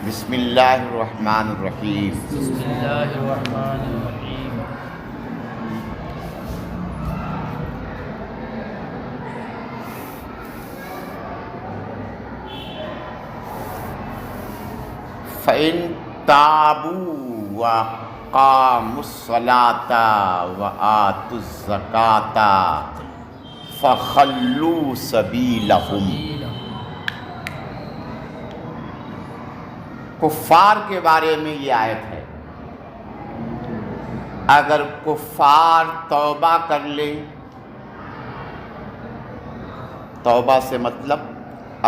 بسم اللہ الرحمن الرحیم۔ بسم اللہ الرحمن الرحیم۔ فَإِن تَابُوا وَأَقَامُوا الصَّلَاةَ وَآتُوا الزَّكَاةَ فَخَلُّوا سَبِيلَهُمْ۔ کفار کے بارے میں یہ آیت ہے۔ اگر کفار توبہ کر لے، توبہ سے مطلب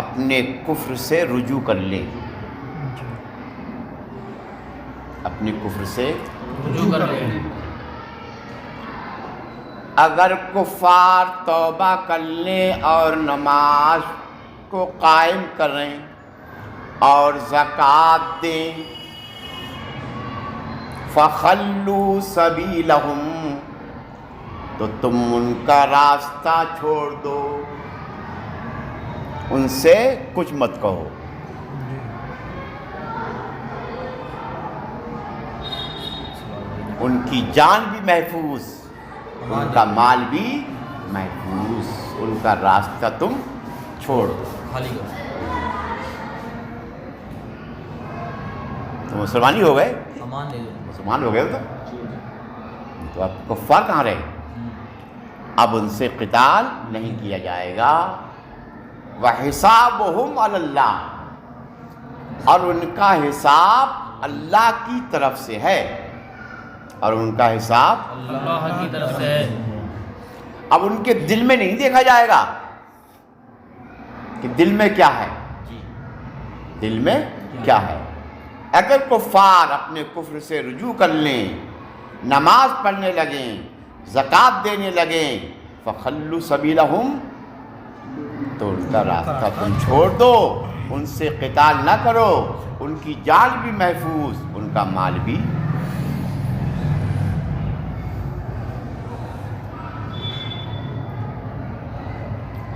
اپنے کفر سے رجوع کر لے، اپنے کفر سے رجوع کر لیں۔ اگر کفار توبہ کر لیں اور نماز کو قائم کریں اور زکوٰۃ دیں، فَخَلُّوا سَبِيلَهُمْ، تو تم ان کا راستہ چھوڑ دو، ان سے کچھ مت کہو۔ ان کی جان بھی محفوظ، ان کا مال بھی محفوظ، ان کا راستہ تم چھوڑ دو۔ خالی کرو۔ تو مسلمان ہی ہو گئے، امان دے دو۔ مسلمان ہو گئے تو اب کفار کہاں رہے؟ اب ان سے قتال نہیں کیا جائے گا۔ وَحِسَابُهُمْ عَلَى اللَّهِ، اور ان کا حساب اللہ کی طرف سے ہے، اور ان کا حساب اللہ کی طرف سے ہے۔ اب ان کے دل میں نہیں دیکھا جائے گا کہ دل میں کیا ہے، دل میں کیا ہے۔ اگر کفار اپنے کفر سے رجوع کر لیں، نماز پڑھنے لگیں، زکوٰۃ دینے لگیں، فَخَلُّوا سَبِيلَهُمْ، تو ان کا راستہ تم چھوڑ دو، ان سے قتال نہ کرو، ان کی جان بھی محفوظ، ان کا مال بھی۔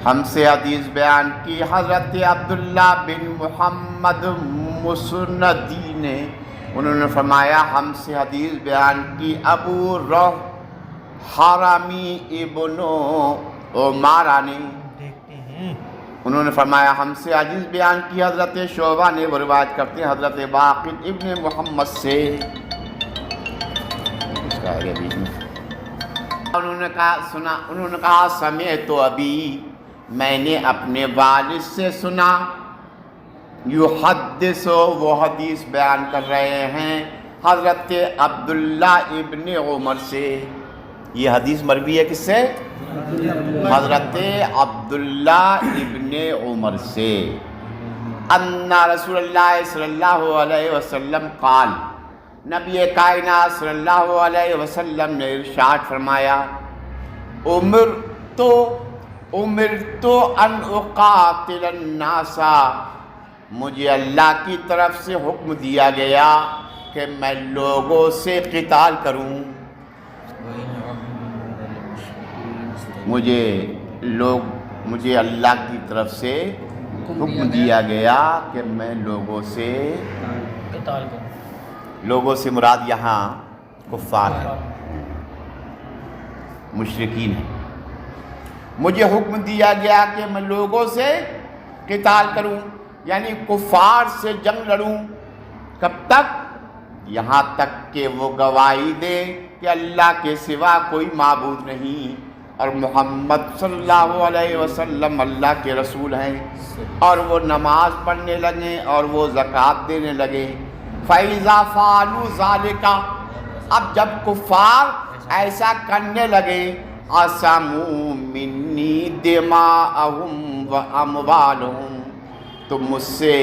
ہم سے حدیث بیان کی حضرت عبداللہ بن محمد مسندی نے، انہوں نے فرمایا ہم سے حدیث بیان کی ابو روح حرامی ابن عمارہ نے، انہوں نے فرمایا ہم سے حدیث بیان کی حضرت شعبہ نے، وہ روایت کرتے ہیں حضرت واقد ابن محمد سے۔ انہوں نے کہا سمعت ابی، میں نے اپنے والد سے سنا، یحدث، وہ حدیث بیان کر رہے ہیں حضرت عبداللہ ابن عمر سے۔ یہ حدیث مروی ہے کس سے؟ حضرت عبداللہ ابن عمر سے۔ ان رسول اللہ صلی اللہ علیہ وسلم قال، نبی کائنات صلی اللہ علیہ وسلم نے ارشاد فرمایا، امرت ان اقاتل الناس، مجھے اللہ کی طرف سے حکم دیا گیا کہ میں لوگوں سے قتال کروں، مجھے اللہ کی طرف سے حکم دیا گیا کہ میں لوگوں سے قتال کرو۔ لوگوں سے مراد یہاں کفار ہیں، مشرکین ہیں۔ مجھے حکم دیا گیا کہ میں لوگوں سے قتال کروں، یعنی کفار سے جنگ لڑوں۔ کب تک؟ یہاں تک کہ وہ گواہی دے کہ اللہ کے سوا کوئی معبود نہیں اور محمد صلی اللہ علیہ وسلم اللہ کے رسول ہیں، اور وہ نماز پڑھنے لگیں اور وہ زکوٰۃ دینے لگے۔ فَإِذَا فَعَلُوا ذَلِكَ، اب جب کفار ایسا کرنے لگے، عَصَمُوا مِنِّي دِمَاءَهُمْ وَأَمْوَالَهُمْ، تو مجھ سے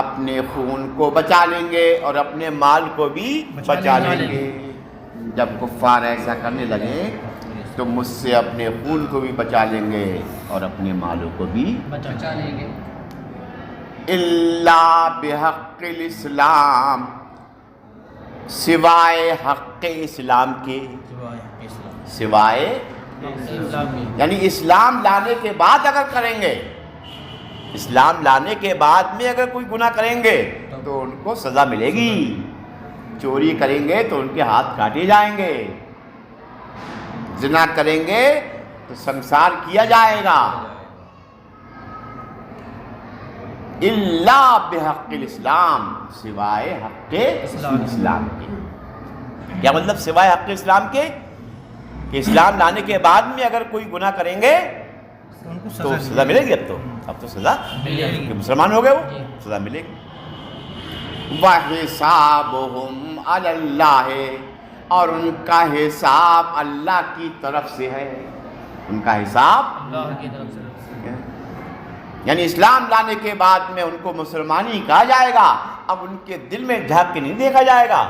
اپنے خون کو بچا لیں گے اور اپنے مال کو بھی بچا لیں گے۔ جب کفار ایسا کرنے لگے تو مجھ سے اپنے خون کو بھی بچا لیں گے اور اپنے مالوں کو بھی بچا لیں گے۔ الا بحق الاسلام، سوائے حق اسلام کے، سوائے یعنی اسلام لانے کے بعد اگر کریں گے، اسلام لانے کے بعد میں اگر کوئی گناہ کریں گے تو ان کو سزا ملے گی، چوری کریں گے تو ان کے ہاتھ کاٹے جائیں گے، زنا کریں گے تو سنسار کیا جائے گا، الا بحق الاسلام، سوائے حق اسلام کے۔ کیا مطلب سوائے حق اسلام کے؟ کہ اسلام لانے کے بعد میں اگر کوئی گناہ کریں گے تو سزا ملے گی، اب تو سزا کہ مسلمان ہو گئے وہ، سزا ملے گی۔ وَحِسَابُهُمْ عَلَى اللَّهِ، اور ان کا حساب اللہ کی طرف سے ہے، ان کا حساب اللہ کی طرف سے۔ یعنی اسلام لانے کے بعد میں ان کو مسلمانی کہا جائے گا، اب ان کے دل میں جھانک کے نہیں دیکھا جائے گا۔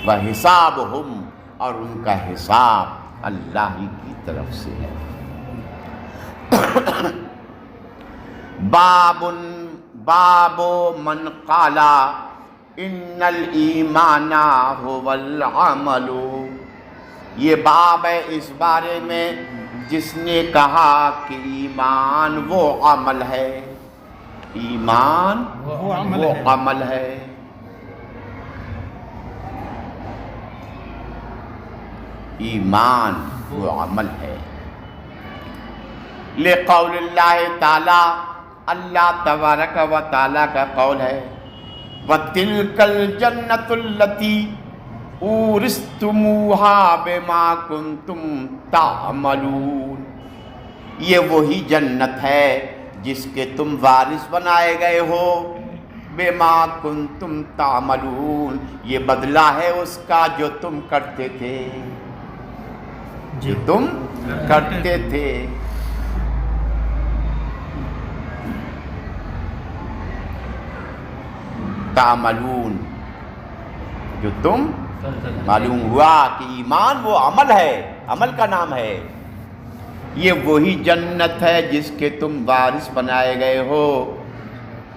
وَحِسَابُهُمْ، اور ان کا حساب اللہ ہی کی طرف سے ہے۔ باب من قال ان الایمان هو العمل، یہ باب ہے اس بارے میں جس نے کہا کہ ایمان وہ عمل ہے، ایمان وہ عمل ہے۔ ایمان وہ عمل ہے، لقول اللہ تعالی، اللہ تبارک و تعالی کا قول ہے، وَتِلْكَ الْجَنَّةُ الَّتِي اُورِثْتُمُوهَا بِمَا كُنْتُمْ تَعْمَلُونَ، یہ وہی جنت ہے جس کے تم وارث بنائے گئے ہو، بِمَا كُنْتُمْ تَعْمَلُونَ، یہ بدلہ ہے اس کا جو تم کرتے تھے، جو تم کرتے تھے۔ تعملون، جو تم، معلوم ہوا کہ ایمان وہ عمل ہے، عمل کا نام ہے، یہ وہی جنت ہے جس کے تم وارث بنائے گئے ہو،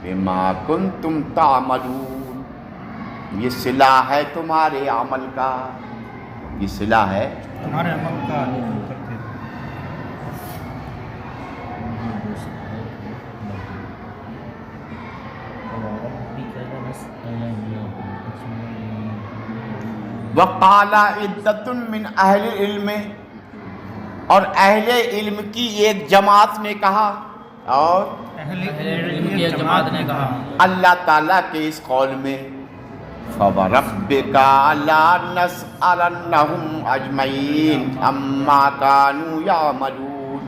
بما کنتم تعملون، یہ صلہ ہے تمہارے عمل کا، یہ صلہ ہے تمہارے عمل کا کرتے تھے۔ وقال عدۃ من اہل العلم، اور اہل علم کی ایک جماعت نے کہا، اور اہل علم کی ایک جماعت نے کہا اللہ تعالیٰ کے اس قول میں، فَوَرَبِّكَ لَنَسْأَلَنَّهُمْ أَجْمَعِينَ عَمَّا كَانُوا يَعْمَلُونَ،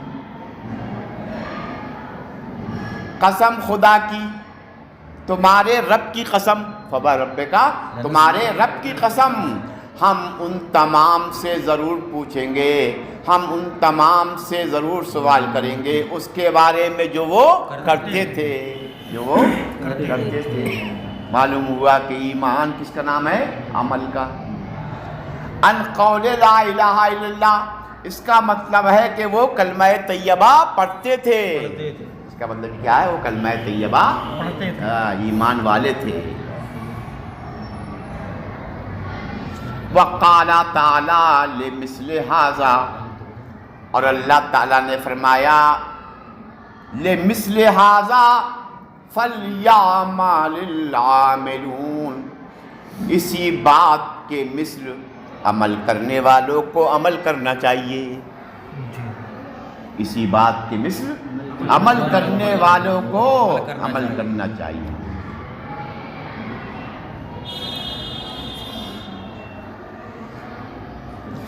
قسم خدا کی، تمہارے رب کی قسم، فَوَرَبِّكَ، تمہارے رب کی قسم، ہم ان تمام سے ضرور پوچھیں گے، ہم ان تمام سے ضرور سوال کریں گے اس کے بارے میں جو وہ کرتے تھے، جو وہ کرتے تھے۔ معلوم ہوا کہ ایمان کس کا نام ہے؟ عمل کا۔ ان قول لا الہ الا اللہ، اس کا مطلب ہے کہ وہ کلمہ طیبہ پڑھتے تھے، اس کا مطلب کیا ہے؟ وہ کلمہ طیبہ پڑھتے تھے، ایمان والے تھے۔ وقال تعالی لمثل ھذا، اور اللہ تعالیٰ نے فرمایا لمثل ھذا فلیعمل العاملون، اسی بات کے مثل عمل کرنے والوں کو عمل کرنا چاہیے، اسی بات کے مثل عمل کرنے والوں کو عمل کرنا چاہیے۔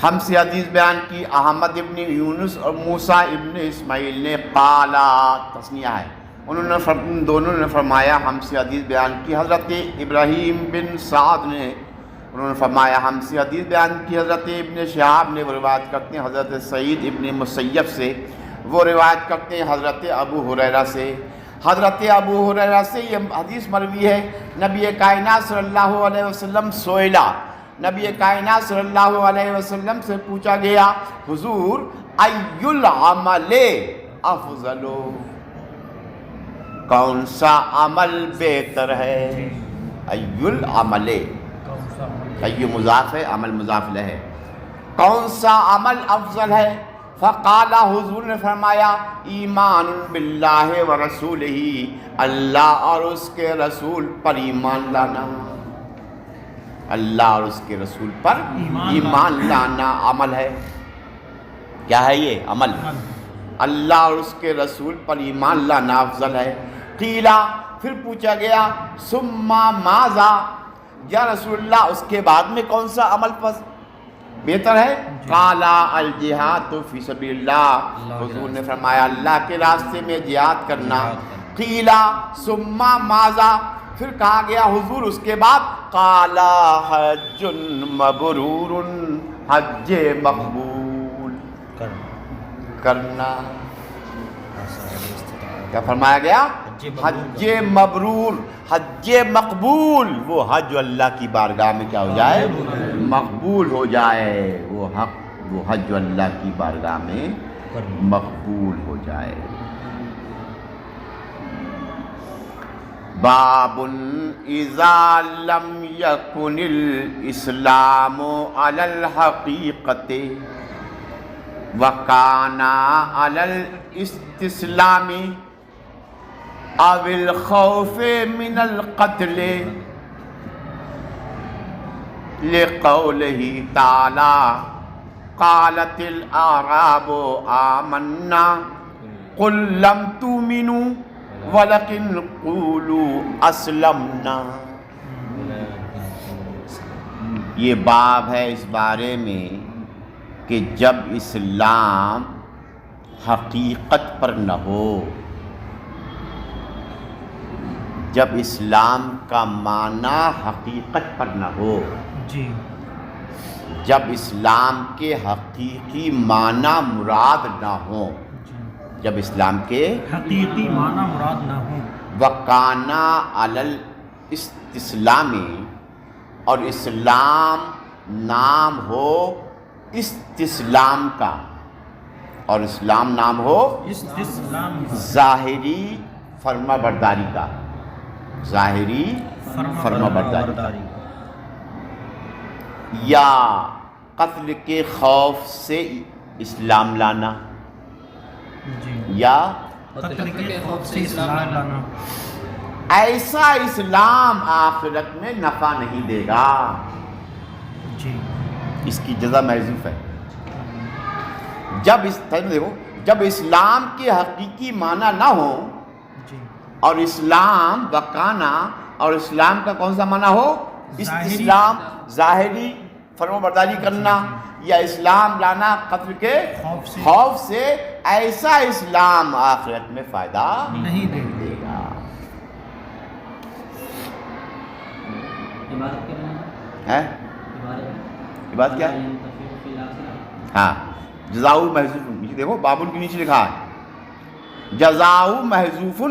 ہم سے حدیث بیان کی احمد ابن یونس اور موسیٰ ابن اسماعیل نے، قالا تثنیہ ہے، ان دونوں نے فرمایا، ہم سے حدیث بیان کی حضرت ابراہیم بن سعد نے، انہوں نے فرمایا ہم سے حدیث بیان کی حضرت ابن شہاب نے، وہ روایت کرتے ہیں حضرت سعید ابن مسیب سے، وہ روایت کرتے ہیں حضرت ابو ہریرہ سے، حضرت ابو ہریرہ سے یہ حدیث مروی ہے، نبی کائنات صلی اللہ علیہ وسلم سوئلہ، نبی کائنات صلی اللہ علیہ وسلم سے پوچھا گیا، حضور ای العمل افضل، کون سا عمل بہتر ہے؟ ای العمل، ای مضاف ہے، عمل مضاف لہ ہے، کون سا عمل افضل ہے؟ فقال حضور نے فرمایا ایمان باللہ و رسولہ، اللہ اور اس کے رسول پر ایمان لانا، اللہ اور اس کے رسول پر ایمان لانا عمل ہے. کیا ہے یہ عمل؟ اللہ اور اس کے رسول پر ایمان لانا افضل ہے. قیلا، پھر پوچھا گیا ثم ماذا، یا رسول اللہ اس کے بعد میں کون سا عمل بہتر ہے؟ قال الجہاد فی سبیل اللہ، حضور نے فرمایا اللہ کے راستے میں جہاد کرنا. قیلا ثم ماذا، پھر کہا گیا حضور اس کے بعد قال حج مبرور، حج مقبول کرنا. کیا فرمایا گیا؟ حج مبرور، حج مقبول، وہ حج جو اللہ کی بارگاہ میں کیا ہو جائے؟ مقبول ہو جائے. وہ حج جو اللہ کی بارگاہ میں مقبول ہو جائے. باب اذا لم یکن الاسلام علی الحقیقت وکان علی الاستسلام او الخوف من القتل لقوله تعالی قالت الاعراب آمنا قل لم تؤمنوا وَلَكِنْ قُولُوا أَسْلَمْنَا. یہ باب ہے اس بارے میں کہ جب اسلام حقیقت پر نہ ہو، جب اسلام کا معنی حقیقت پر نہ ہو، جب اسلام کے حقیقی معنی مراد نہ ہوں، جب اسلام کے حقیقی معنی مراد نہ ہو، وکانا علی الاستسلام، اور اسلام نام ہو استسلام کا، اور اسلام نام ہو استسلام ظاہری فرما برداری کا، ظاہری فرما برداری، یا قتل کے خوف سے اسلام لانا، یا قتل کے خوف سے اسلام لانا. ایسا اسلام آخرت میں نفع نہیں دے گا. جی اس کی جزا محذوف ہے. جب اسلام کے حقیقی معنی نہ ہو، جی اور اسلام وکانا، اور اسلام کا کون سا معنی ہو؟ استسلام، ظاہری فرما برداری کرنا، یا اسلام لانا قتل کے خوف سے، ایسا اسلام آخرت میں فائدہ نہیں دے گا. ہے عبادت کیا؟ ہاں، جزاؤ محذوف. نیچے دیکھو بابل کے نیچے لکھا ہے جزاؤ محذوف،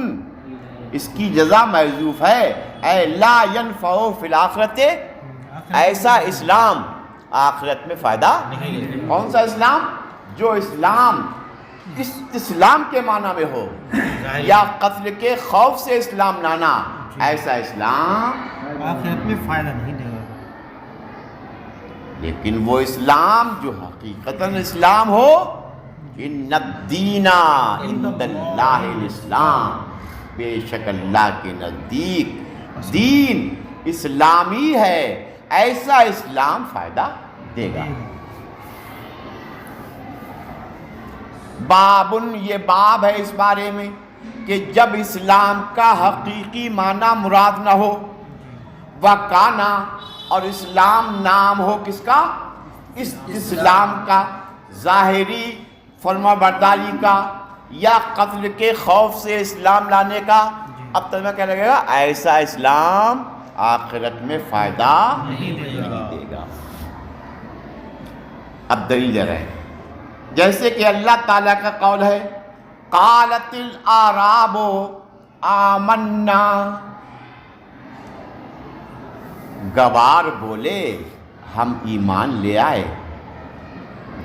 اس کی جزا محذوف ہے. اے لا ينفع فی الآخرت، ایسا اسلام آخرت میں فائدہ نہیں. کون سا اسلام؟ جو اسلام استسلام کے معنی میں ہو، یا قتل کے خوف سے اسلام لانا، ایسا اسلام آخرت میں فائدہ نہیں دے گا. لیکن وہ اسلام جو حقیقتاً اسلام ہو، ان الدین عند اللہ الاسلام، بے شک اللہ کے نزدیک دین اسلامی ہے، ایسا اسلام فائدہ دے گا. بابن، یہ باب ہے اس بارے میں کہ جب اسلام کا حقیقی معنی مراد نہ ہو، وکانا، اور اسلام نام ہو کس کا؟ اسلام کا، ظاہری فرما برداری کا، یا قتل کے خوف سے اسلام لانے کا. اب تمہیں کیا لگے گا؟ ایسا اسلام آخرت میں فائدہ نہیں دے گا. اب دلیل دے رہے ہیں، جیسے کہ اللہ تعالیٰ کا قول ہے قالت الاعراب آمنا، گوار بولے ہم ایمان لے آئے،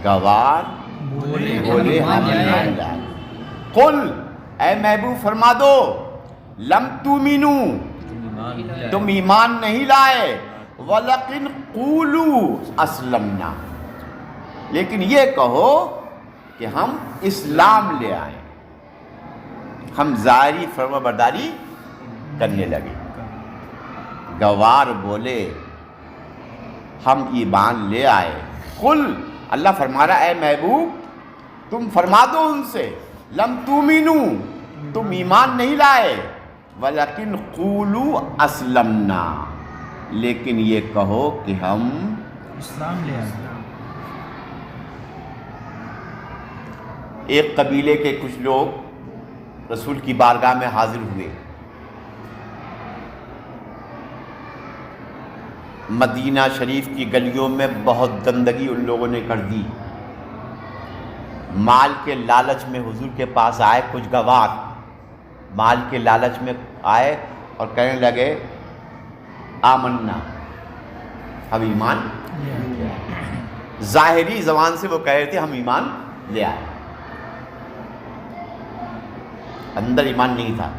گوار بولے ہم ایمان لے آئے. قل، اے محبوب فرما دو، لم تؤمنوا، تم ایمان نہیں لائے، وَلَكِنْ قُولُوا أَسْلَمْنَا، لیکن یہ کہو کہ ہم اسلام لے آئیں، ہم ظاہری فرما برداری کرنے لگے۔ گوار بولے ہم ایمان لے آئے۔ قل، اللہ فرما رہا ہے اے محبوب تم فرما دو ان سے، لم تؤمنو، تم ایمان نہیں لائے، ولیکن قولوا اسلمنا، لیکن یہ کہو کہ ہم اسلام لے آئے۔ ایک قبیلے کے کچھ لوگ رسول کی بارگاہ میں حاضر ہوئے۔ مدینہ شریف کی گلیوں میں بہت گندگی ان لوگوں نے کر دی۔ مال کے لالچ میں حضور کے پاس آئے کچھ گوار، مال کے لالچ میں آئے اور کہنے لگے آمنا، ہم ایمان لے آئے۔ ظاہری زبان سے وہ کہہ رہے تھے ہم ایمان لے آئے، اندر ایمان نہیں تھا۔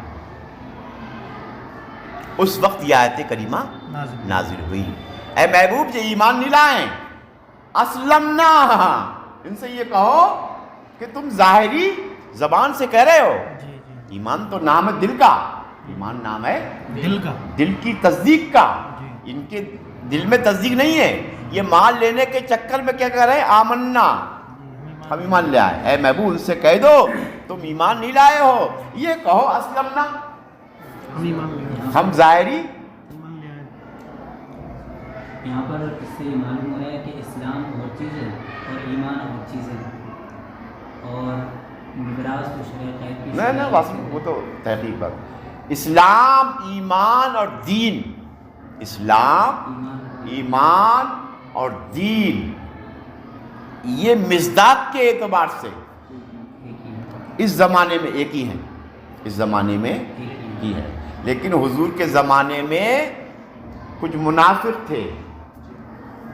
اس وقت یہ آیت کریمہ نازل ہوئی، اے محبوب یہ ایمان نہیں لائیں، اسلمنا، ان سے یہ کہو کہ تم ظاہری زبان سے کہہ رہے ہو، ایمان تو نام ہے دل کا، ایمان نام ہے دل کا، دل کی تصدیق کا، ان کے دل میں تصدیق نہیں ہے، یہ مال لینے کے چکر میں کیا کہہ رہے ہیں آمنا، ہم ایمان لے آئے۔ اے محبوب ان سے کہہ دو تم ایمان نہیں لائے ہو، یہ کہو اسلمنا، ہم ظاہری۔ یہاں پر اس سے معلوم ہو رہا ہے کہ اسلام اور چیز ہے اور ایمان اور چیز ہے، اور مراز تو شریعت کی نہیں واسم وہ تو تحقیق بات، اسلام ایمان اور دین، اسلام ایمان اور دین یہ مصداق کے اعتبار سے اس زمانے میں ایک ہی ہیں، اس زمانے میں ایک ہی ہے، لیکن حضور کے زمانے میں کچھ منافق تھے،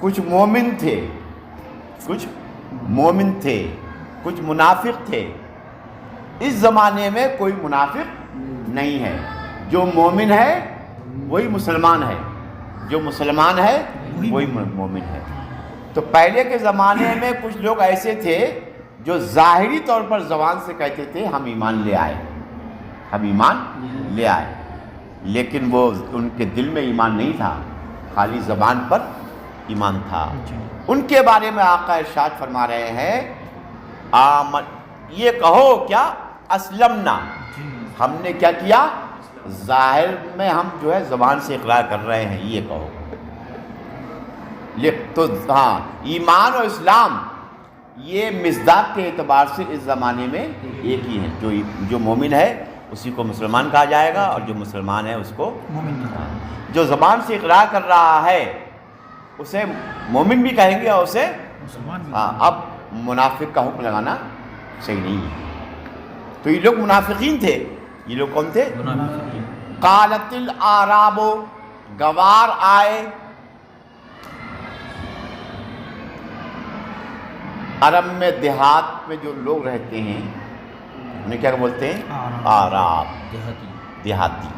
کچھ مومن تھے، کچھ مومن تھے، کچھ منافق تھے۔ اس زمانے میں کوئی منافق نہیں ہے، جو مومن ہے وہی مسلمان ہے، جو مسلمان ہے وہی مومن ہے۔ تو پہلے کے زمانے میں کچھ لوگ ایسے تھے جو ظاہری طور پر زبان سے کہتے تھے ہم ایمان لے آئے، ہم ایمان لے آئے، لیکن وہ ان کے دل میں ایمان نہیں تھا، خالی زبان پر ایمان تھا۔ ان کے بارے میں آقا ارشاد فرما رہے ہیں یہ کہو کیا اسلمنا، ہم نے کیا کیا، ظاہر میں ہم جو ہے زبان سے اقرار کر رہے ہیں، یہ کہو۔ تو ہاں ایمان اور اسلام یہ مصداق کے اعتبار سے اس زمانے میں ایک ہی ہیں، جو مومن ہے اسی کو مسلمان کہا جائے گا، اور جو مسلمان ہے اس کو مومن، جو زبان سے اقرار کر رہا ہے اسے مومن بھی کہیں گے اور اسے اب منافق کا حکم لگانا صحیح نہیں ہے۔ تو یہ لوگ منافقین تھے، یہ لوگ کون تھے؟ قالت الاعراب، گوار آئے، عرب میں دیہات میں جو لوگ رہتے ہیں انہیں کیا بولتے ہیں؟ اعراب، دیہاتی۔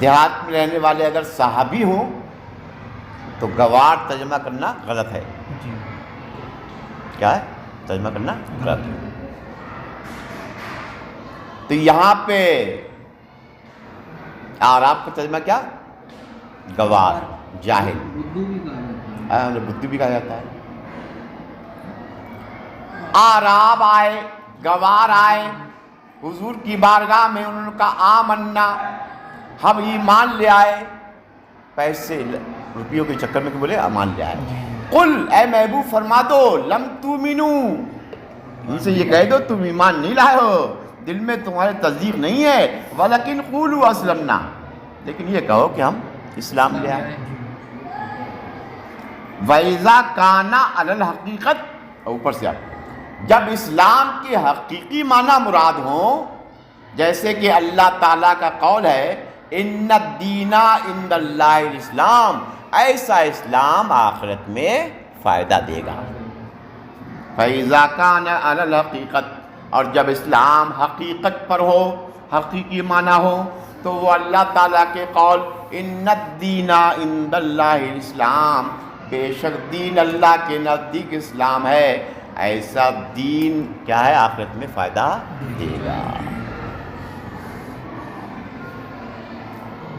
دیہات میں رہنے والے اگر صحابی ہوں تو گوار ترجمہ کرنا غلط ہے، کیا ہے ترجمہ کرنا غلط ہے۔ تو یہاں پہ اعراب کا ترجمہ کیا؟ گوار، جاہل، بدو بھی کہا جاتا ہے۔ اعراب آئے، گوار آئے حضور کی بارگاہ میں، انہوں نے کہا آمنا، ہم ایمان لے آئے، پیسے روپیوں کے چکر میں کہ بولے ایمان لے آئے۔ قل، اے محبوب فرما دو، لم تؤمنو، ان سے یہ کہہ دو تم ایمان نہیں لائے ہو، دل میں تمہارے تصدیق نہیں ہے، ولیکن قولوا اسلمنا، لیکن یہ کہو کہ ہم اسلام لے آئے۔ وَإِذَا كَانَ عَلَى الْحَقِيقَةِ، اوپر سے آپ جب اسلام کے حقیقی معنی مراد ہوں، جیسے کہ اللہ تعالیٰ کا قول ہے ان الدین عند اللہ الاسلام، ایسا اسلام آخرت میں فائدہ دے گا۔ فَإِذَا كَانَ عَلَى الْحَقِيقَةِ، اور جب اسلام حقیقت پر ہو، حقیقی معنی ہو، تو وہ اللہ تعالیٰ کے قول ان الدین عند اللہ الاسلام، بے شک دین اللہ کے نزدیک اسلام ہے، ایسا دین کیا ہے آخرت میں فائدہ دے گا۔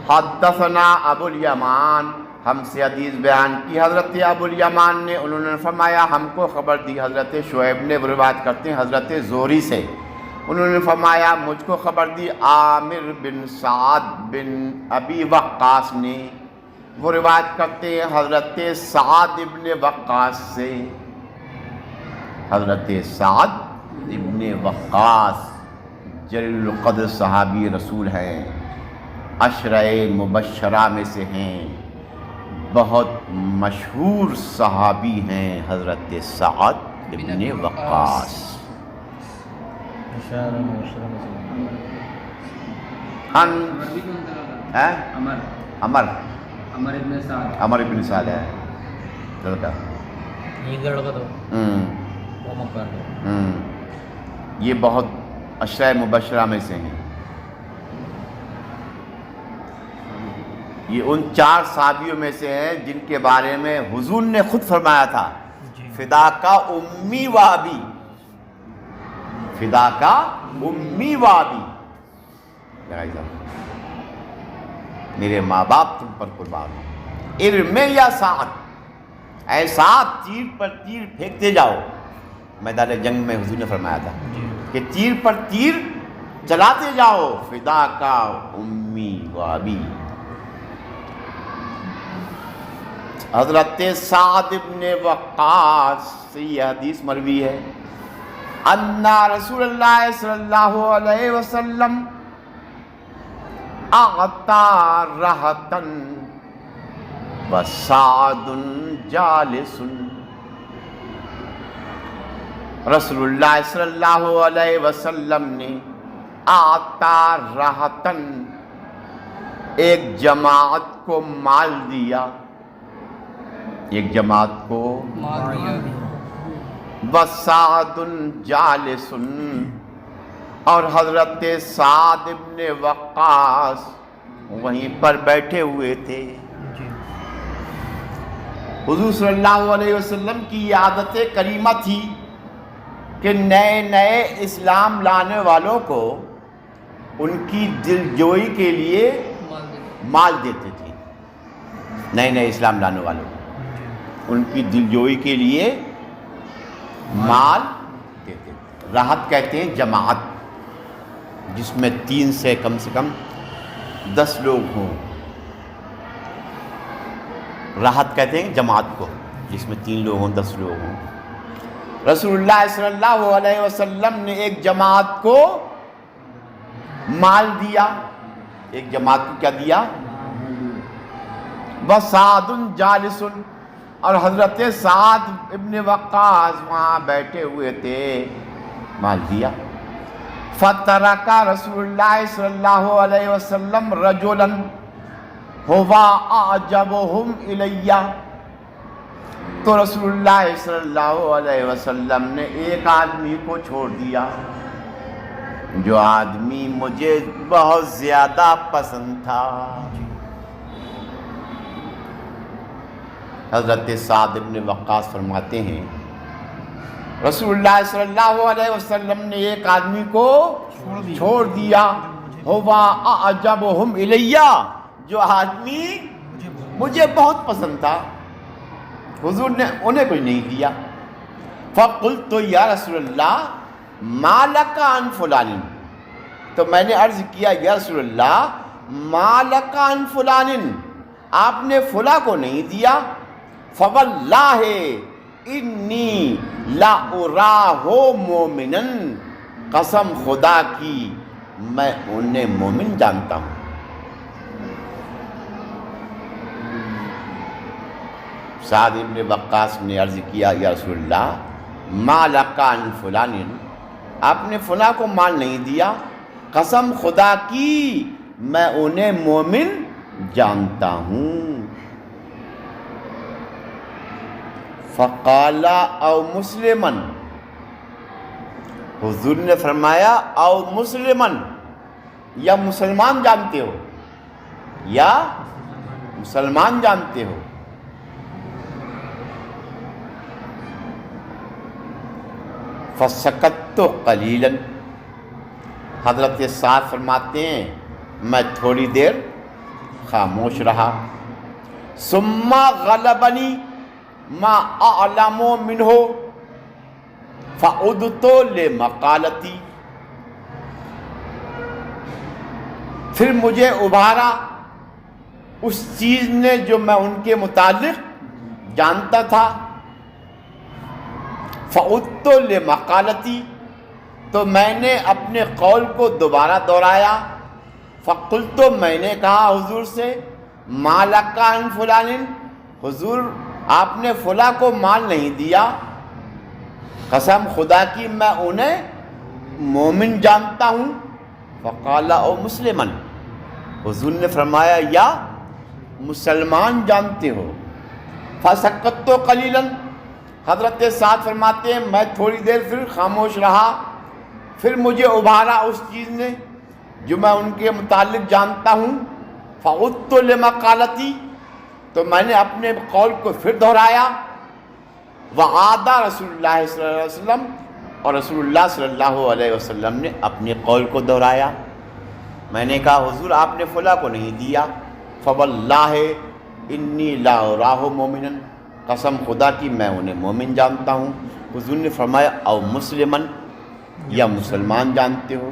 حدثنا ابو الیمان، ہم سے حدیث بیان کی حضرت ابو الیمان نے، انہوں نے فرمایا ہم کو خبر دی، حضرت شعیب نے روایت کرتے ہیں حضرت زہری سے، انہوں نے فرمایا مجھ کو خبر دی عامر بن سعد بن ابی وقاص نے، وہ روایت کرتے ہیں حضرت سعد ابن وقاص سے، حضرت سعد ابن وقاص جلیل القدر صحابی رسول ہیں، عشرہ مبشرہ میں سے ہیں، بہت مشہور صحابی ہیں حضرت سعد ابن وقاص۔ عمر ابن سعد ہے لڑکا، یہ لڑکا تو وہ مکہ ہے۔ یہ بہت عشرہ مبشرہ میں سے ہیں، یہ ان 4 صحابیوں میں سے ہیں جن کے بارے میں حضور نے خود فرمایا تھا فدا کا امی و ابی، فدا کا امی و ابی، میرے ماں باپ تم پر قربان ہو، ارمے یا سعد، اے سعد تیر پر تیر پھینکتے جاؤ، میدان جنگ میں حضور نے فرمایا تھا کہ تیر پر تیر چلاتے جاؤ، فدا کا امی و ابی۔ حضرت سعد ابن وقاص سے یہ حدیث مروی ہے، ان رسول اللہ صلی اللہ علیہ وسلم اعطى رهطا وسعد جالس، رسول اللہ صلی اللہ علیہ وسلم نے اعطى رهطا ایک جماعت کو مال دیا، ایک جماعت کو وسعد جالس، اور حضرت سعد ابن وقاص وہیں پر بیٹھے ہوئے تھے۔ حضور صلی اللہ علیہ وسلم کی یہ عادت کریمہ تھی کہ نئے نئے اسلام لانے والوں کو ان کی دل جوئی کے لیے مال دیتے تھے، نئے نئے اسلام لانے والوں کو ان کی دل جوئی کے لیے مال دیتے تھے۔ راحت کہتے ہیں جماعت جس میں 3 سے کم 10 لوگ ہوں، راحت کہتے ہیں جماعت کو جس میں 3 لوگ ہوں 10 لوگ ہوں۔ رسول اللہ صلی اللہ علیہ وسلم نے ایک جماعت کو مال دیا، ایک جماعت کو کیا دیا؟ وسعد جالس، اور حضرت سعد ابن وقاص وہاں بیٹھے ہوئے تھے، مال دیا۔ فترک رسول اللہ صلی اللہ علیہ وسلم رجلا هو اعجبهم الی، تو رسول اللہ صلی اللہ علیہ وسلم نے ایک آدمی کو چھوڑ دیا جو آدمی مجھے بہت زیادہ پسند تھا۔ حضرت سعد ابن وقاص فرماتے ہیں رسول اللہ صلی اللہ علیہ وسلم نے ایک آدمی کو چھوڑ دیا، ہوا اعجبہم الیہ، جو آدمی مجھے بہت پسند تھا، حضور نے انہیں کچھ نہیں دیا۔ فقلت یا رسول اللہ ما لک عن فلان، تو میں نے عرض کیا یا رسول اللہ ما لک عن فلان، آپ نے فلاں کو نہیں دیا؟ فواللہ انی لا اراہ مومنا، قسم خدا کی میں انہیں مومن جانتا ہوں۔ سعد ابن وقاص نے عرض کیا یا رسول اللہ ما لک عن فلان، آپ نے فلاں کو مال نہیں دیا، قسم خدا کی میں انہیں مومن جانتا ہوں۔ فقال او مسلمن، حضور نے فرمایا او مسلمن، یا مسلمان جانتے ہو، یا مسلمان جانتے ہو۔ فسکت قلیلاً، حضرت سعد فرماتے ہیں میں تھوڑی دیر خاموش رہا. ثم غلبنی ما اعلم منہ فعدت لمقالتی، پھر مجھے ابھارا اس چیز نے جو میں ان کے متعلق جانتا تھا. فعدت لمقالتی، تو میں نے اپنے قول کو دوبارہ دہرایا. فقلت، میں نے کہا حضور سے ما لک عن فلان، حضور آپ نے فلاں کو مال نہیں دیا. قسم خدا کی میں انہیں مومن جانتا ہوں. فقال او مسلمن، حضور نے فرمایا یا مسلمان جانتے ہو. فسکت قلیلاً، حضرت سعد فرماتے ہیں میں تھوڑی دیر پھر خاموش رہا. پھر مجھے ابھارا اس چیز نے جو میں ان کے متعلق جانتا ہوں. فعدت لمقالتی، تو میں نے اپنے قول کو پھر دہرایا. وعاد رسول اللہ صلی اللہ علیہ وسلم، اور رسول اللہ صلی اللہ علیہ وسلم نے اپنے قول کو دہرایا. میں نے کہا حضور آپ نے فلاں کو نہیں دیا. فواللہ انی لا اراہ مومنا، قسم خدا کی میں انہیں مومن جانتا ہوں. حضور نے فرمایا او مسلمن، یا مسلمان جانتے ہو.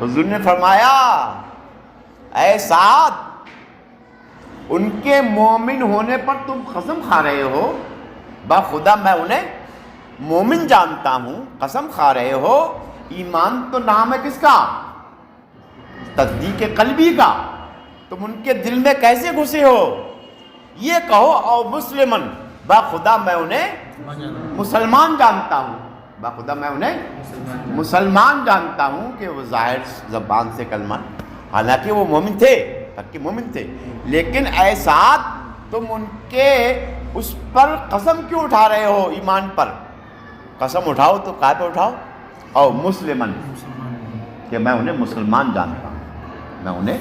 حضور نے فرمایا اے سعد، ان کے مومن ہونے پر تم قسم کھا رہے ہو. بخدا میں انہیں مومن جانتا ہوں، قسم کھا رہے ہو. ایمان تو نام ہے کس کا؟ تصدیق قلبی کا. تم ان کے دل میں کیسے گھسے ہو؟ یہ کہو او مسلمن، بخدا میں انہیں مسلمان جانتا ہوں. بخدا میں انہیں مسلمان جانتا ہوں کہ وہ ظاہر زبان سے کلمہ، حالانکہ وہ مومن تھے، پکے مومن تھے. لیکن اے سعد تم ان کے اس پر قسم کیوں اٹھا رہے ہو؟ ایمان پر قسم اٹھاؤ تو کہاں پہ اٹھاؤ؟ او مسلمن، کہ میں انہیں مسلمان جانتا ہوں، میں انہیں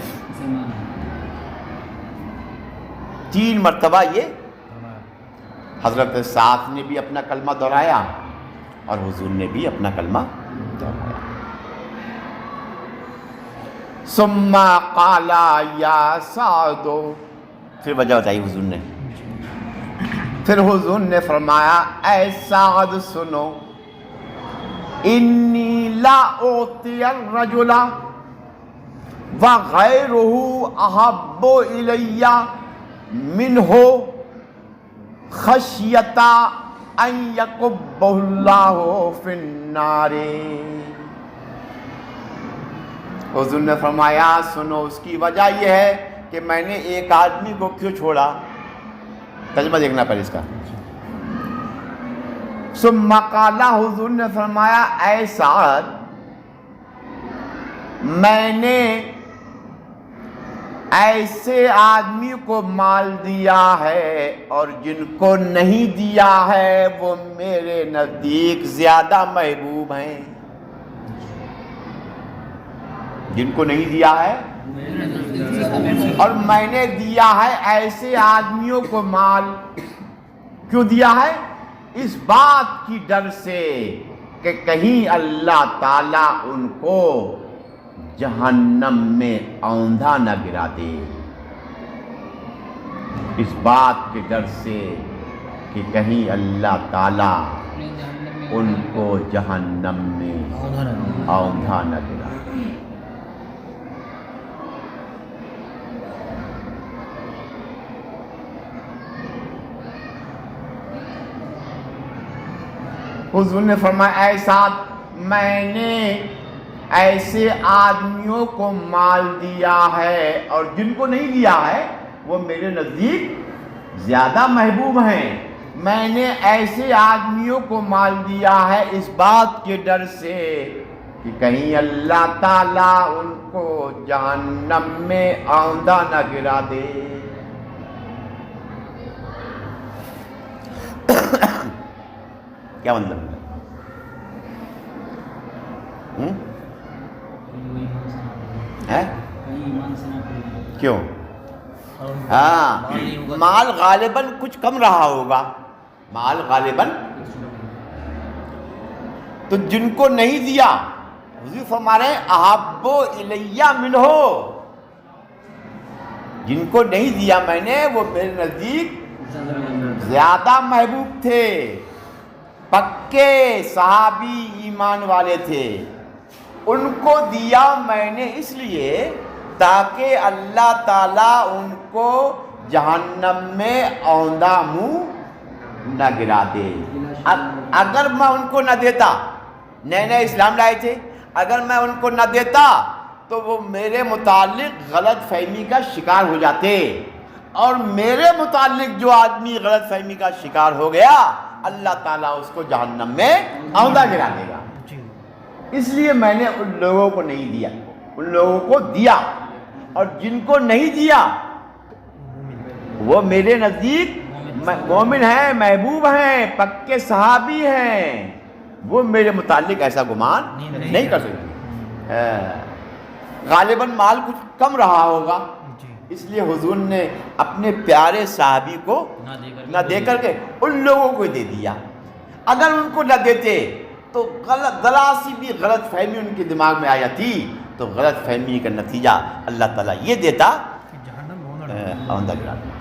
3 مرتبہ یہ حضرت سعد نے بھی اپنا کلمہ دہرایا اور حضور نے بھی اپنا کلمہ دہرایا. ثم قال یا سعد، پھر وجہ بتائی حضور نے. پھر حضور نے فرمایا اے سعد سنو، انی لا اعطی الرجل وغیرہ احب الی منہ خشیۃ ان یکبہ اللہ فی النار. حضور نے فرمایا سنو، اس کی وجہ یہ ہے کہ میں نے ایک آدمی کو کیوں چھوڑا. ترجمہ دیکھنا پڑے اس کا. ثم قال، حضور نے فرمایا اے سعد، میں نے ایسے آدمی کو مال دیا ہے اور جن کو نہیں دیا ہے وہ میرے نزدیک زیادہ محبوب ہیں. جن کو نہیں دیا ہے اور میں نے دیا ہے ایسے آدمیوں کو مال. کیوں دیا ہے؟ اس بات کی ڈر سے کہ کہیں اللہ تعالیٰ ان کو جہنم میں اوندھا نہ گرا دے. اس بات کے ڈر سے کہ کہیں اللہ تعالیٰ ان کو جہنم میں اوندھا نہ گرا دے. حضور نے فرمایا اے سعد، میں نے ایسے آدمیوں کو مال دیا ہے اور جن کو نہیں دیا ہے وہ میرے نزدیک زیادہ محبوب ہیں. میں نے ایسے آدمیوں کو مال دیا ہے اس بات کے ڈر سے کہ کہیں اللہ تعالیٰ ان کو جہنم میں اوندھا نہ گرا دے. کیا مطلب ہے؟ کیوں؟ اور ان ہاں مال غالباً کچھ کم رہا ہوگا، مال غالباً، تو جن کو نہیں دیا حضور فرما رہے ہیں احب الیہ منہ، جن کو نہیں دیا میں نے وہ میرے نزدیک زیادہ محبوب تھے، پکے صحابی ایمان والے تھے، ان کو دیا میں نے اس لیے تاکہ اللہ تعالیٰ ان کو جہنم میں اوندھا منہ نہ گرا دے۔ اگر میں ان کو نہ دیتا، نئے نئے اسلام لائے تھے، اگر میں ان کو نہ دیتا تو وہ میرے متعلق غلط فہمی کا شکار ہو جاتے، اور میرے متعلق جو آدمی غلط فہمی کا شکار ہو گیا اللہ تعالیٰ اس کو جہنم میں اوندھا گرا دے گا۔ اس لیے میں نے ان لوگوں کو نہیں دیا، ان لوگوں کو دیا، اور جن کو نہیں دیا وہ میرے نزدیک مومن ہیں، محبوب ہیں، پکے صحابی ہیں، وہ میرے متعلق ایسا گمان نہیں کر سکتے۔ غالباً مال کچھ کم رہا ہوگا، اس لیے حضور نے اپنے پیارے صحابی کو نہ دے کر کے ان لوگوں کو دے دیا۔ اگر ان کو نہ دیتے تو ذرا سی بھی غلط فہمی ان کے دماغ میں آ جاتی، تو غلط فہمی کا نتیجہ اللہ تعالیٰ یہ دیتا اوندھا گرا دیتا۔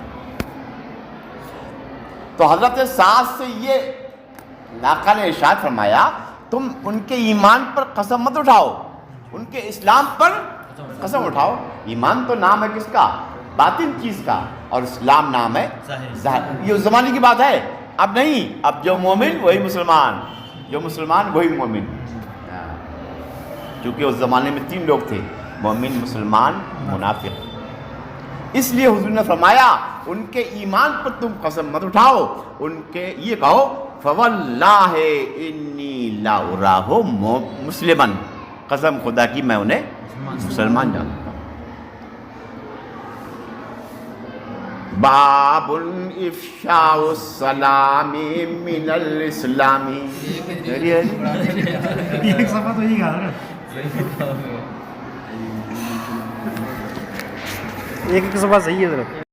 تو حضرت سعد سے یہ آقا نے ارشاد فرمایا تم ان کے ایمان پر قسم مت اٹھاؤ، ان کے اسلام پر قسم اٹھاؤ۔ ایمان تو نام ہے کس کا؟ باطن چیز کا، اور اسلام نام ہے ظاہر۔ یہ اس زمانے کی بات ہے، اب نہیں، اب جو مومن وہی مسلمان، جو مسلمان وہی مومن، کیونکہ اس زمانے میں 3 لوگ تھے، مومن، مسلمان، منافق۔ اس لیے حضور نے فرمایا ان کے ایمان پر تم قسم مت اٹھاؤ، ان کے یہ کہو فواللہ انی لا اراہ مسلمن، قسم خدا کی میں انہیں مسلمان جانتا ہوں۔ باب افشاء السلام من الاسلام۔ ایک صفحہ تو یہی کہا نا، ایک صفحہ صحیح ہے ذرا۔